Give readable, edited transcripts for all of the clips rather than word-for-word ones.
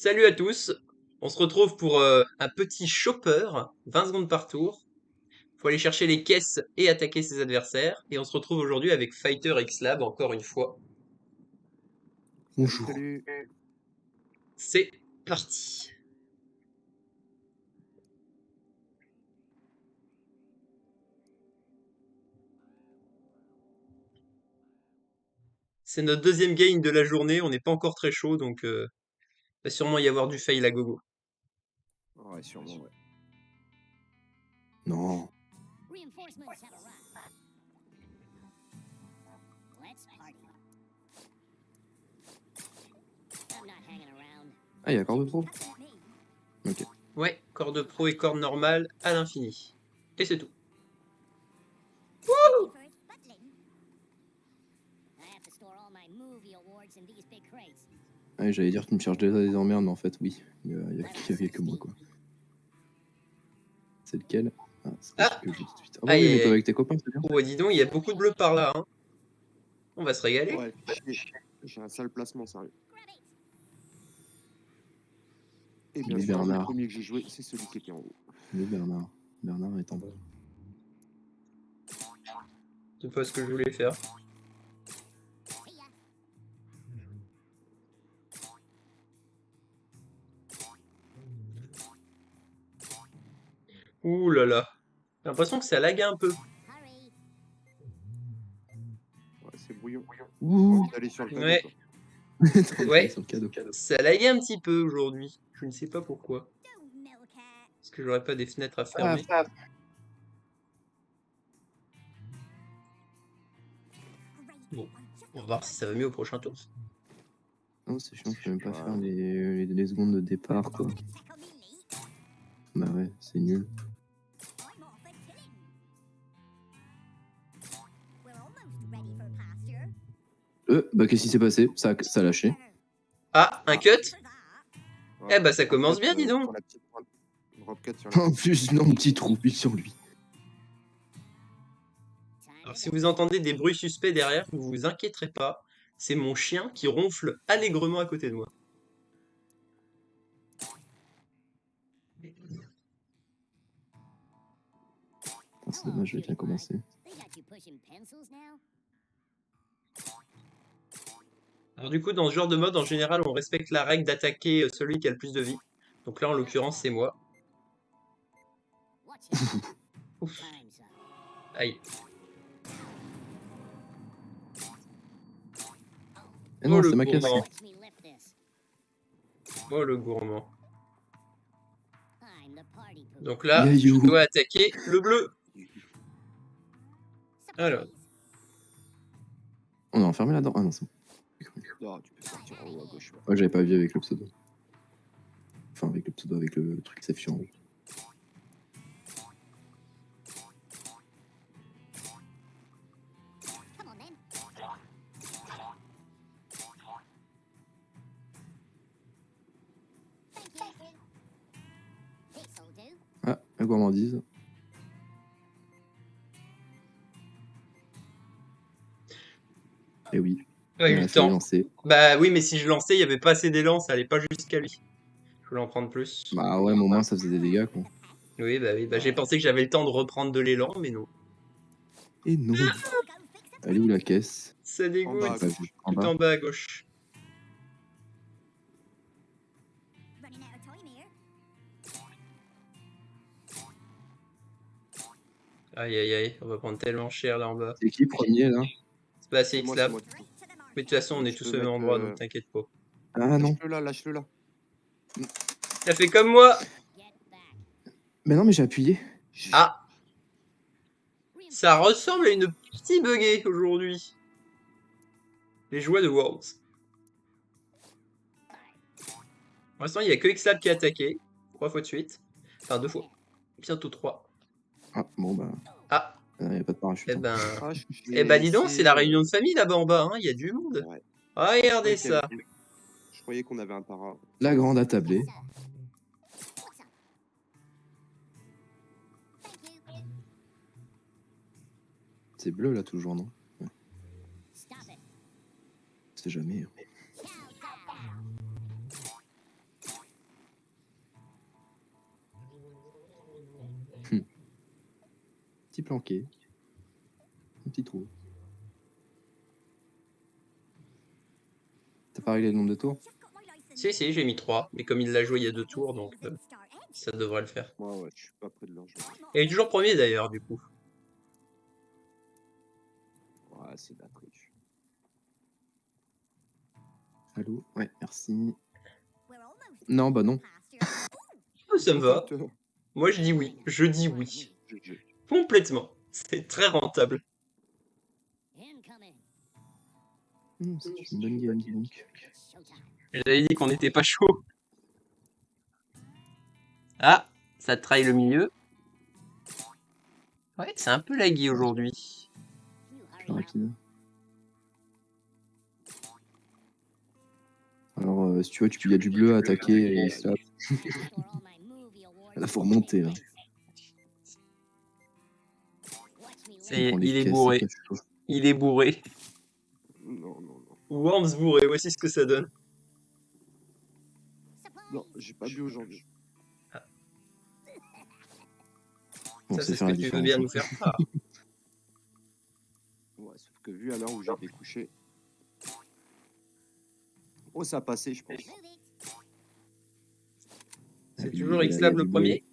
Salut à tous, on se retrouve pour un petit chopper, 20 secondes par tour. Faut aller chercher les caisses et attaquer ses adversaires. Et on se retrouve aujourd'hui avec Fighter X Lab encore une fois. Bonjour. Salut. C'est parti. C'est notre deuxième game de la journée, on n'est pas encore très chaud donc va sûrement y avoir du fail à gogo. Ouais, sûrement, ouais. Non. Reinforcements have arrived. Let's party. I'm not hanging around. Ah, il y a corde pro. Ok. Ouais, corde pro et corde normale à l'infini. Et c'est tout. I have to store all my movie awards in these big crates. Ah, j'allais dire que tu me cherches déjà des emmerdes, mais en fait, oui. Il y avait que moi, quoi. C'est lequel? Ah, c'est pas celui que j'ai tout de suite. Ah, bah Aïe, oui, aïe, mais toi aïe. avec tes copains, c'est bien. Oh, dis donc, il y a beaucoup de bleu par là. Hein. On va se régaler. Ouais, j'ai un sale placement, sérieux. Et bien Oui, sûr, le Bernard. premier que j'ai joué, c'est celui qui était en haut. Oui, Bernard. Bernard est en bas. C'est pas ce que je voulais faire. See ya. Ouh là là. J'ai l'impression que ça lag un peu. Hurry. Ouais, c'est brouillon. Ouh. D'aller sur le cadeau, Ouais. toi. Ouais. Sur le cadeau. Ça laguait un petit peu aujourd'hui. Je ne sais pas pourquoi. Don't milk it. Est-ce que j'aurais pas des fenêtres à Ah, fermer? Bon, on va voir si ça va mieux au prochain tour. non, c'est chiant, je peux même pas faire les secondes de départ, quoi. Bah ouais, c'est nul. I'm off at killing. We're almost ready for pasture. Bah qu'est-ce qui s'est passé? Ça a lâché. Ah, un cut? Ouais. Eh bah ça commence Drop bien, cut, dis donc. sur la petite pointe. Drop cut sur la En plus, non, petit trou pile sur lui. Alors si vous entendez des bruits suspects derrière, ne vous inquiéterez pas. C'est mon chien qui ronfle allègrement à côté de moi. Ah, c'est dommage, je vais bien commencer. They got you pushing pencils now? Alors du coup, dans ce genre de mode, en général, on respecte la règle d'attaquer celui qui a le plus de vie. Donc là, en l'occurrence, c'est moi. Watch out. Ouf. Time's up. Aïe. Eh non, le c'est ma caisse. gourmand. Watch me lift this. Oh le gourmand. I'm the party pooper. Donc là, Yeah, je you. dois attaquer le bleu. Alors. Surprise. On est enfermé là-dedans. Ah non, c'est bon. Ah, tu peux sortir en haut à gauche. Ouais. Ouais, j'avais pas vu avec le pseudo. Enfin, avec le pseudo, avec le truc qui s'affiche en haut. Come on then. Thank you. This'll do. Ah, la gourmandise. Eh oui. Ouais, Voilà, le ça y est temps. lancé. Bah oui, mais si je lançais, il n'y avait pas assez d'élan, ça allait pas jusqu'à lui. Je voulais en prendre plus. Bah ouais, mais au moins ça faisait des dégâts, quoi. Oui, bah oui, bah j'ai pensé que j'avais le temps de reprendre de l'élan, mais non. Et non. Go fix a Elle est où la caisse? Ça dégoûte. En bas, Pas vu. En Tout bas. en bas à gauche. running out of time here. Aïe aïe aïe, on va prendre tellement cher là en bas. C'est qui premier là? C'est pas assez C'est moi, X-Lab. c'est moi. Straight to the mark. Mais de toute façon, on est Je tous peux au même mettre endroit, le- donc t'inquiète pas. Ah non. Lâche-le là. T'as fait comme moi. Get back. Mais non, mais j'ai appuyé. Ah, ça ressemble à une petite buggée aujourd'hui. Les joies de Worlds. Pour l'instant, il n'y a que X-Lab qui a attaqué. 3 fois de suite. Enfin, 2 fois. Bientôt 3. Ah, bon bah. Ah, Il n'y a pas de parachute. eh hein. ben. Ah, Eh ben, dis donc, c'est la réunion de famille là-bas en bas. Hein. Il y a du monde. Ouais. Regardez ça. Je croyais qu'on avait un para. La grande attablée. What's up? Thank you. C'est bleu là toujours, non? Ouais. Stop it. C'est jamais. Cow down. planqué. Un petit trou. T'as pas réglé le nombre de tours? Si, j'ai mis 3, mais comme il l'a joué il y a 2 tours, donc ça devrait le faire. Moi, ouais, je suis pas près de leur jeu. Et il est toujours premier d'ailleurs, du coup. Ouais, c'est de la triche. Allô? Ouais, merci. Non, bah non. Oh, ça me va. En fait, Moi, je dis oui. Je dis oui. GG. Complètement. C'est très rentable. Incoming. C'est une bonne game, dis donc. J'avais dit qu'on n'était pas chaud. Ah, ça traille le milieu. Ouais, c'est un peu laggy aujourd'hui. You Plus hurry up. rapide. Alors, si tu veux, il y a du bleu à attaquer et ça. Score all my movie awards Là, faut in these remonter, là. big Watch me Ça learn. y est, Prends les il est caisses, bourré. ça fait chaud. Il est bourré. Non, non, non. Worms bourré, voici ce que ça donne. Non, j'ai pas bu aujourd'hui. Bon, Ça, c'est c'est ce faire que la tu veux différence. bien hein. nous faire part. Ouais, sauf que vu à l'heure où j'étais couché. Oh, ça a passé, je pense. Move it. C'est Ah, toujours il y a Xlab le du premier.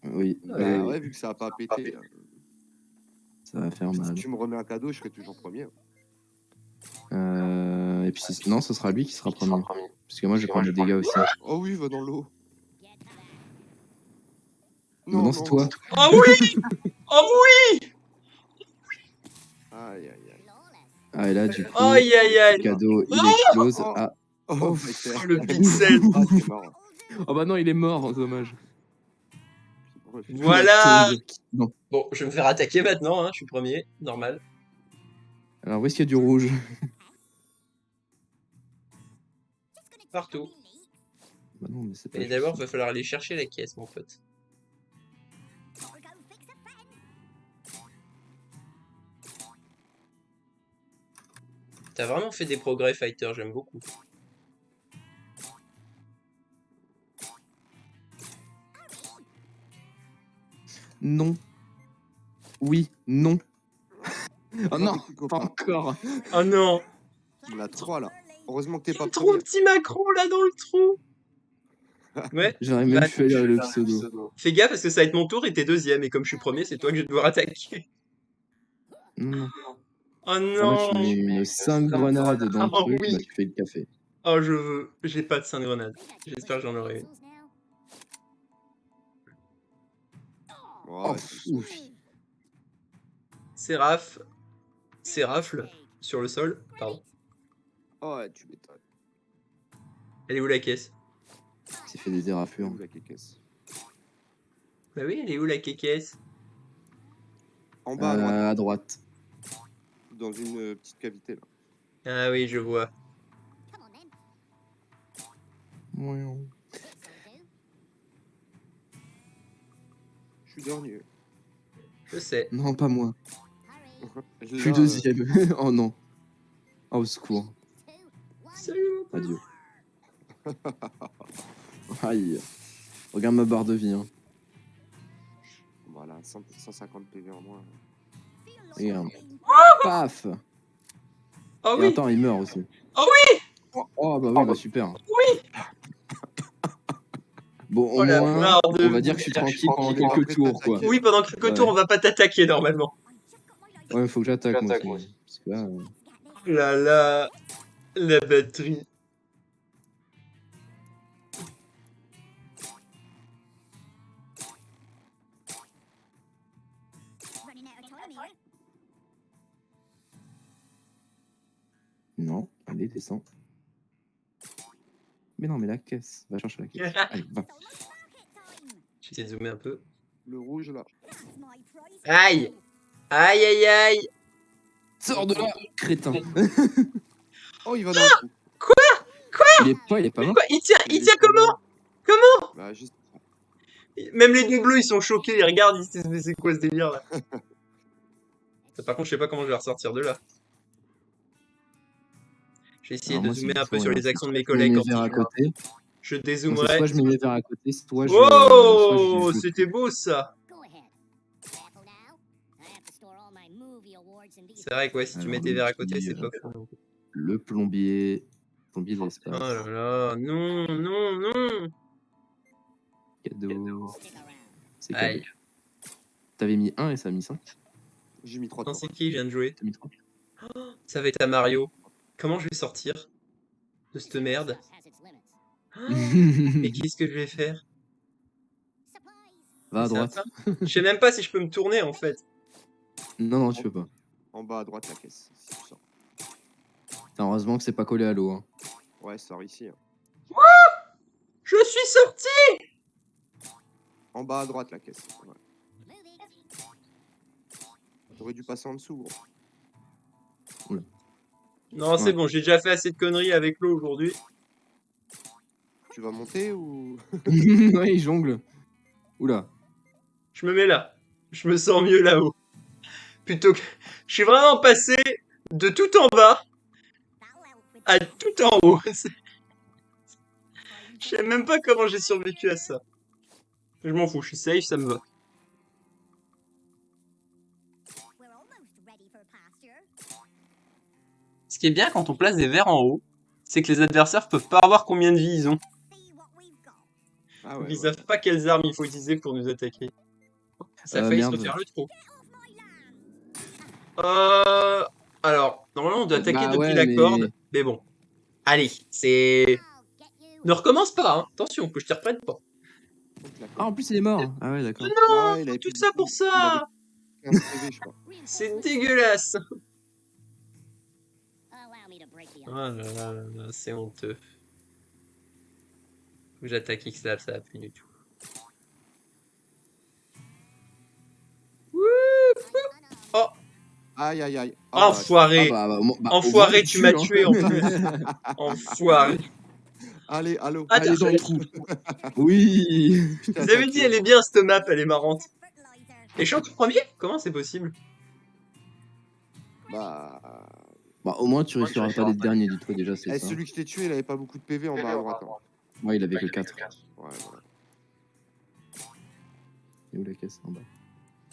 Oui, Ouais. Bah oui, ouais, vu que ça a pas pété. ça va faire Si mal. tu me remets un cadeau, je serai toujours premier. Et puis, non, ce sera lui qui sera premier. Parce que moi, je vais prendre les dégâts aussi. Oh oui, va dans l'eau. Get to that. Maintenant, c'est toi. Oh oui. Oh oui. Aïe, aïe, aïe. Flawless. Ah, et là, du coup, Aïe aïe aïe. le cadeau, il explose. Oh. Ah, Oh, Oh, putain. le pixel. Ah, c'est marrant. oh bah non, il est mort, dommage. Refuse. Voilà. La tombe. Non. Bon, je vais me faire attaquer maintenant, hein. Je suis premier, normal. Alors, où est-ce qu'il y a du rouge? Partout. Bah non, mais c'est pas Et juste d'abord, il ça. va falloir aller chercher la caisse, mon pote. Gotta go fix a fence. T'as vraiment fait des progrès, Fighter, j'aime beaucoup. Non. Oui, non. Oh non, Avec les pas copains. encore. Oh non. On a 3 là. Heureusement que t'es pas Trop premier. petit Macron là dans le trou. Ouais, J'aurais même Bah, fait le pseudo. fais gaffe parce que ça va être mon tour et t'es deuxième. Et comme je suis premier, c'est toi que je vais devoir attaquer. Non. Oh Moi, non. tu mets une 5 grenades dans le Oh truc, oui. bah, tu fais le café. Oh, je veux. J'ai pas de 5 grenades. J'espère que j'en aurai une. Ouais, Oh, ouf. Séraph. Séraphle. Sur le sol. Pardon. Oh, ouais, tu m'étonnes. Elle est où la caisse? C'est fait des éraflures. Où la caisse. Bah oui, elle est où la caisse? En bas à droite, À droite. dans une petite cavité là. Ah oui, je vois. Come on then. Ouais. Je suis dernier. Je sais. Non, pas moi. Hurry. Je suis deuxième. Oh non. Oh, au secours. 2, 1. Salut. Adieu. Aïe. Regarde ma barre de vie. Hein. Voilà, 150 PV en moins. Regarde. Paf. Oh Et oui. attends, il meurt aussi. Oh oui. Oh bah oui, bah super. Oui. Bon, au Oh la moins, barre de on va dire que je suis tranquille pendant quelques tours, quoi. Oui, pendant quelques Ouais. tours, on va pas t'attaquer normalement. Ouais, faut que j'attaque moi aussi. Parce que là, Oh là là. La batterie. Running out of time here. non, allez, descends. Mais non, mais la caisse. Va chercher la caisse. Allez, va. It's almost market time. J'essaie de zoomer un peu. Le rouge là. That's my prize. Aïe. Aïe aïe aïe. Sors de là, crétin. Oh, il va dans le trou. Il est pas mort. Quoi? Il tient est comment? Bah, juste. Même les deux bleus, ils sont choqués. Ils regardent, ils se disent, mais c'est quoi ce délire là? Par contre, je sais pas comment je vais ressortir de là. Je vais essayer Alors de moi, zoomer c'est un peu faux, sur hein. les actions de mes Je mets collègues mes quand verres à ils jouent. côté. Je Donc, c'est dézoomerai. soit je mets mes verres à côté, soit je. Oh, soit je- c'était beau ça. Go ahead. Careful now. C'est vrai que ouais, si tu mets tes verres à côté, c'est pas fou. Le plombier. Plombier de Oh l'espace. là là, non, non, non. Cadeau. Stick around. C'est cadeau. Aïe. T'avais mis 1 et ça a mis 5. J'ai mis 3 Non, tours. c'est qui vient de jouer? T'as mis 3. Ça va être à Mario. Comment je vais sortir de cette merde? Has its limits. Mais qu'est-ce que je vais faire? Supplies. Va à C'est droite. ça. Je sais même pas si je peux me tourner en fait. Non, non, tu peux pas. En bas à droite, la caisse. Si tu sors. Putain, heureusement que c'est pas collé à l'eau. Hein. Ouais, sors ici. Hein. Je suis sorti! En bas à droite, la caisse. Ouais. Moving. T'aurais dû passer en dessous, gros. Non, c'est Ouais. bon, j'ai déjà fait assez de conneries avec l'eau aujourd'hui. Tu vas monter ou. Ouais, il jongle. Oula. Je me mets là. Je me sens mieux là-haut. Plutôt que. Je suis vraiment passé de tout en bas That'll help with à tout en haut. Je sais même pas comment j'ai survécu à ça. Je m'en fous, je suis safe, ça me va. We're almost ready for pasture. Ce qui est bien quand on place des verres en haut, c'est que les adversaires peuvent pas voir combien de vie ils ont. See what we've got. Ah Donc ouais. ils ouais. savent pas quelles armes il faut utiliser pour nous attaquer. Ça a failli se Merde. refaire le trou. Get off my land. Alors, normalement on doit attaquer Bah depuis ouais, la mais- corde, mais bon. Allez, c'est... I'll get you. Ne recommence pas, hein. Attention, que je t'y reprenne pas. Donc, la Ah, en plus, il est mort. Ah ouais, d'accord. Ah ouais, il avait Tout plus ça de- pour il ça! avait 15 PV, je crois. C'est dégueulasse! Allow me to break the Oh là là là là, c'est honteux. Faut que j'attaque X-Lab, ça va plus du tout. Oh! Aïe aïe aïe. Ah, Enfoiré! au moins- au Enfoiré, moins, tu m'as tué en plus! bah, Enfoiré! allez, allô. Attends, Allez dans le trou. Oui. Je t'ai vous avez attaqué, dit, elle est moi. bien cette map, elle est marrante. fertilizer. Et je suis encore premier? Comment c'est possible? Bah. Bah, au moins, tu risqueras pas d'être dernier, dis-toi déjà, c'est Eh, ça. celui que je t'ai tué, il avait pas beaucoup de PV en bas à droite. Hein. Ouais, il avait que 4. Ouais, voilà. Et où la caisse en bas?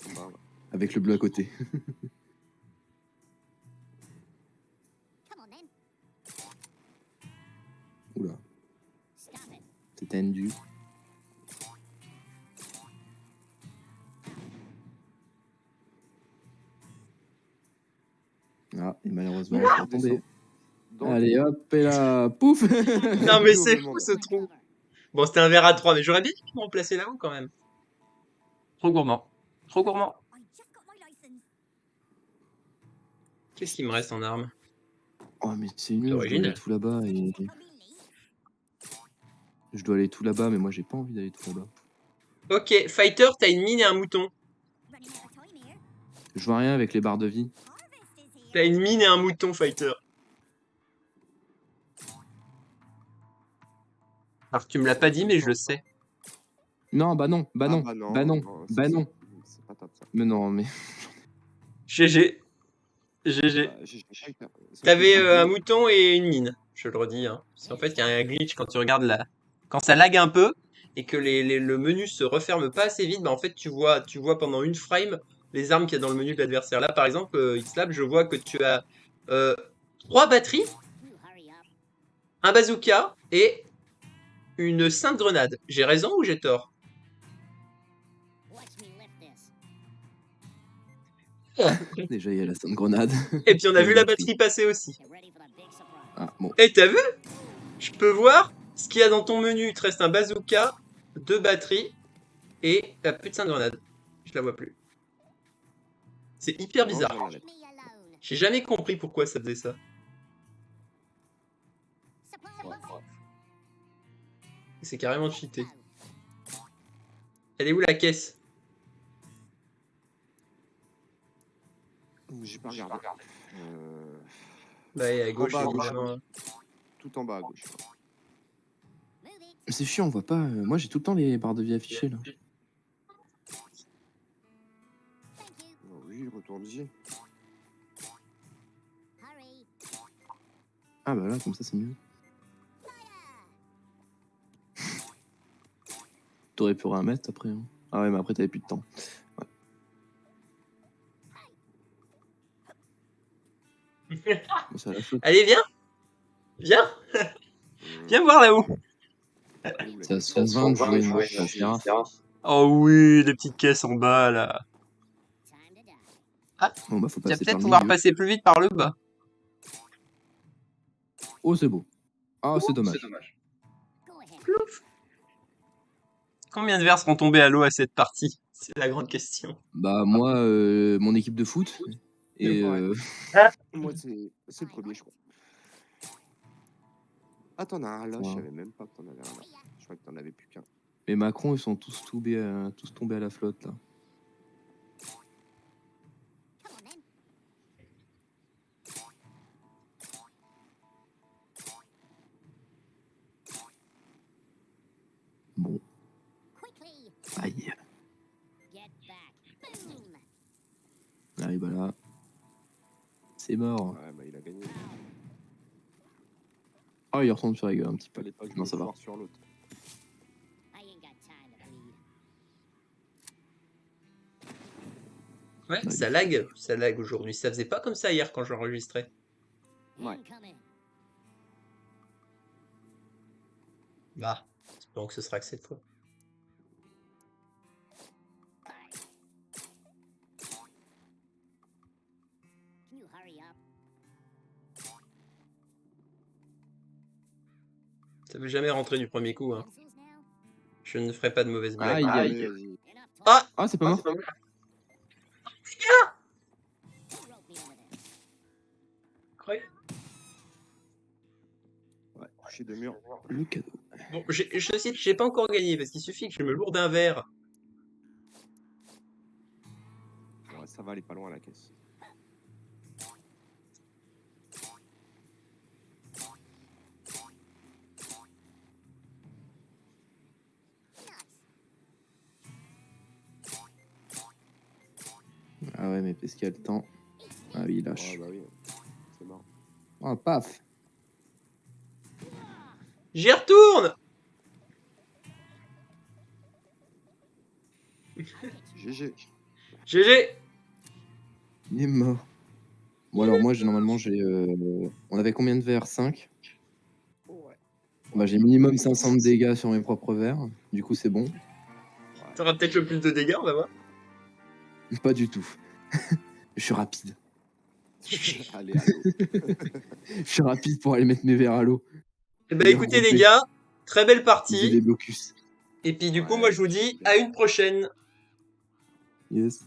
En bas, ouais. Avec le bleu à côté. Come on then. Oula, Stop it. c'est tendu. Ah, et malheureusement, je suis retombé. Donc, Allez, hop, et là, pouf. Non mais c'est Au fou même ce trou! Bon, c'était un verre à 3, mais j'aurais bien pu me remplacer là-haut quand même. Trop gourmand. Trop gourmand. I just got my license. Qu'est-ce qu'il me reste en armes? Oh, mais c'est nul, je dois original. aller tout là-bas. Et... Je dois aller tout là-bas, mais moi, j'ai pas envie d'aller tout là-bas. Ok, Fighter, t'as une mine et un mouton. Running out of time here. Je vois rien avec les barres de vie. Harvest is here. T'as une mine et un mouton, Fighter. Alors tu me l'as pas dit, mais je le sais. Non, bah non, bah Ah, non, bah non, bah non, c'est- bah non. C'est pas top ça. Mais non, mais... GG. GG. Bah, j'ai pas eu T'avais ça. un mouton et une mine, je le redis. Hein. Parce qu'en fait, il y a un glitch quand tu regardes là. Quand ça lag un peu et que le menu se referme pas assez vite, bah en fait, tu vois pendant une frame les armes qu'il y a dans le menu de l'adversaire. Là, par exemple, Xlab, je vois que tu as 3 batteries, You hurry up. un bazooka et une sainte grenade. J'ai raison ou j'ai tort? Watch me lift this. Déjà, il y a la sainte grenade. Et puis on a vu la batterie passer aussi. Get ready for the big surprise. Ah, bon. Et t'as vu? Je peux voir ce qu'il y a dans ton menu. Il te reste un bazooka, 2 batteries et plus de sainte grenade. Je la vois plus. C'est hyper Non, bizarre. j'en ai. Me alone. J'ai jamais compris pourquoi ça faisait ça. Supply box. C'est carrément cheaté. Elle est où la caisse? J'ai pas regardé. Bah, elle est à gauche, bas à évidemment. Tout en bas à gauche. Moving. C'est chiant, on voit pas... Moi, j'ai tout le temps les barres de vie affichées, là. Thank you. Oh oui, retourne-y. Hurry. Ah bah là, comme ça, c'est mieux. Fire. T'aurais pu remettre après. Hein. Ah ouais, mais après, t'avais plus de temps. c'est à la flotte. Allez, viens. Viens. Mmh. Viens voir là-haut. C'est à 120 de jouer une girafe. Oh oui, des petites caisses en bas là. Time to die. Bon, bah, faut Tu vas passer par peut-être le pouvoir milieu. passer plus vite par le bas. Oh, c'est beau. Ah, c'est dommage. Go ahead. Combien de verres seront tombés à l'eau à cette partie? C'est la grande question. Bah, moi, mon équipe de foot. Et Ouais. Moi, c'est le premier, je crois. Ah, t'en as un là, je Ouais. savais même pas que t'en avais un là. Je crois que t'en avais plus qu'un. les Macron, ils sont tous tombés à la flotte, là. Come on then. Bon, Quickly. aïe. Get back. Boom. Allez, bah là. C'est mort. Ouais, bah il a gagné. Ah, il retombe sur la gueule un petit peu. Fallait pas jouer Non, ça va. fort sur l'autre. I ain't got time to bleed. Ouais, Bah, ça lag aujourd'hui. Ça faisait pas comme ça hier quand j'enregistrais. Ouais. Incoming. Bah, espérons que ce sera que cette fois. Can you hurry up? Ça veut jamais rentrer du premier coup, hein. Pencils now? Je ne ferai pas de mauvaises blagues. Aïe, aïe. Allez, vas-y. Enough talk. Ah, Ah, c'est pas mort. Who wrote me over this? incroyable. Ouais, touché de mur. Le cadeau. Bon, j'ai pas encore gagné parce qu'il suffit que je me lourde un verre. Ouais, ça va, elle est pas loin la caisse. Ah ouais, mais parce qu'il y a le temps. Ah oui, il lâche. Ouais, bah oui. C'est mort. Ah, paf. J'y retourne. GG. GG. Il est mort. Bon, alors moi, normalement, on avait combien de verres? 5. Ouais. Bah, j'ai minimum 500 de dégâts sur mes propres verres. Du coup, c'est bon. T'auras peut-être le plus de dégâts, on va voir. Pas du tout. Je suis rapide. Allez, allô. Je suis rapide pour aller mettre mes verres à l'eau. Eh ben Et écoutez les regrouper. gars, très belle J'ai partie. des blocus. Et puis du coup, Ouais, moi je vous dis à une prochaine. Yes.